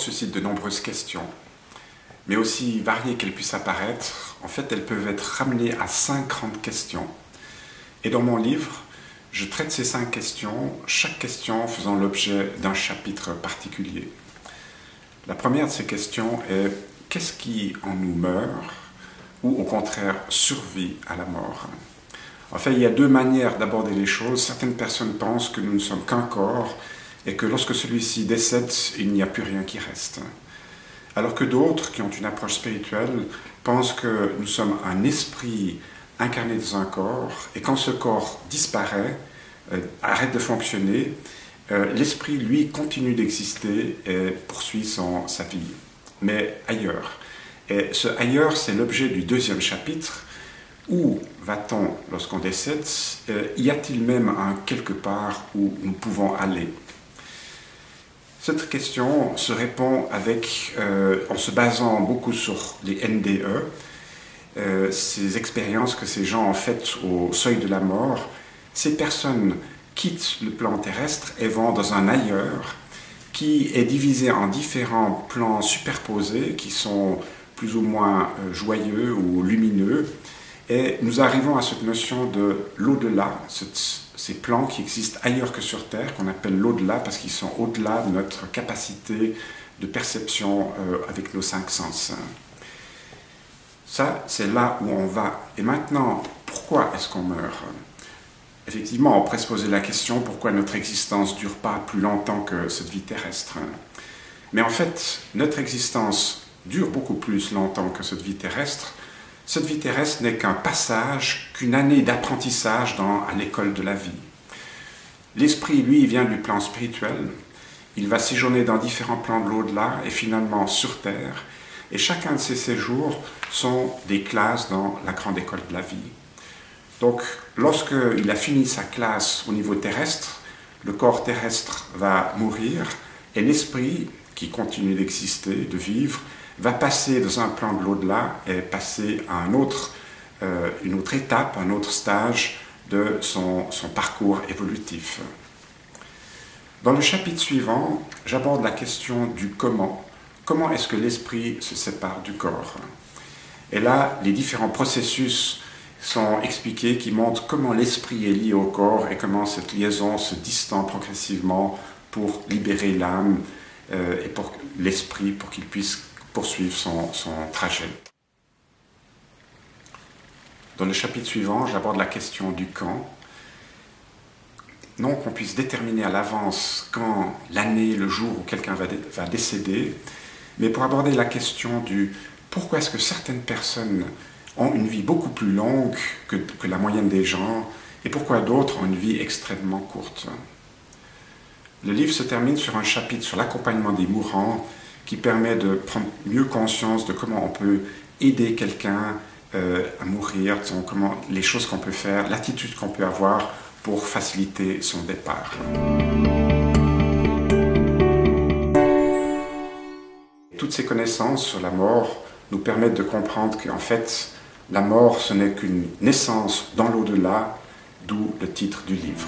suscite de nombreuses questions, mais aussi variées qu'elles puissent apparaître, en fait elles peuvent être ramenées à 5 grandes questions. Et dans mon livre, je traite ces 5 questions, chaque question faisant l'objet d'un chapitre particulier. La première de ces questions est « Qu'est-ce qui en nous meurt ?» ou au contraire « survit à la mort ?» En fait, il y a 2 manières d'aborder les choses. Certaines personnes pensent que nous ne sommes qu'un corps et que lorsque celui-ci décède, il n'y a plus rien qui reste. Alors que d'autres, qui ont une approche spirituelle, pensent que nous sommes un esprit incarné dans un corps, et quand ce corps disparaît, arrête de fonctionner, l'esprit, lui, continue d'exister et poursuit sa vie, mais ailleurs. Et ce ailleurs, c'est l'objet du 2e chapitre. Où va-t-on lorsqu'on décède? Y a-t-il même un quelque part où nous pouvons aller? Cette question se répond en se basant beaucoup sur les NDE, ces expériences que ces gens ont faites au seuil de la mort. Ces personnes quittent le plan terrestre et vont dans un ailleurs qui est divisé en différents plans superposés qui sont plus ou moins joyeux ou lumineux. Et nous arrivons à cette notion de l'au-delà, ces plans qui existent ailleurs que sur Terre, qu'on appelle l'au-delà parce qu'ils sont au-delà de notre capacité de perception avec nos 5 sens. Ça, c'est là où on va. Et maintenant, pourquoi est-ce qu'on meurt? Effectivement, on pourrait se poser la question pourquoi notre existence ne dure pas plus longtemps que cette vie terrestre. Mais en fait, notre existence dure beaucoup plus longtemps que cette vie terrestre. Cette vie terrestre n'est qu'un passage, qu'une année d'apprentissage à l'école de la vie. L'esprit, lui, vient du plan spirituel. Il va séjourner dans différents plans de l'au-delà et finalement sur Terre. Et chacun de ces séjours sont des classes dans la grande école de la vie. Donc, lorsqu'il a fini sa classe au niveau terrestre, le corps terrestre va mourir et l'esprit, qui continue d'exister, de vivre, va passer dans un plan de l'au-delà et passer à une autre étape, un autre stage de son parcours évolutif. Dans le chapitre suivant, j'aborde la question du comment. Comment est-ce que l'esprit se sépare du corps? Et là, les différents processus sont expliqués qui montrent comment l'esprit est lié au corps et comment cette liaison se distend progressivement pour libérer l'âme et pour l'esprit, pour qu'il puisse poursuivre son trajet. Dans le chapitre suivant, j'aborde la question du quand. Non qu'on puisse déterminer à l'avance quand, l'année, le jour où quelqu'un va décéder, mais pour aborder la question du pourquoi est-ce que certaines personnes ont une vie beaucoup plus longue que la moyenne des gens et pourquoi d'autres ont une vie extrêmement courte. Le livre se termine sur un chapitre sur l'accompagnement des mourants qui permet de prendre mieux conscience de comment on peut aider quelqu'un à mourir, les choses qu'on peut faire, l'attitude qu'on peut avoir pour faciliter son départ. Toutes ces connaissances sur la mort nous permettent de comprendre qu'en fait, la mort, ce n'est qu'une naissance dans l'au-delà, d'où le titre du livre.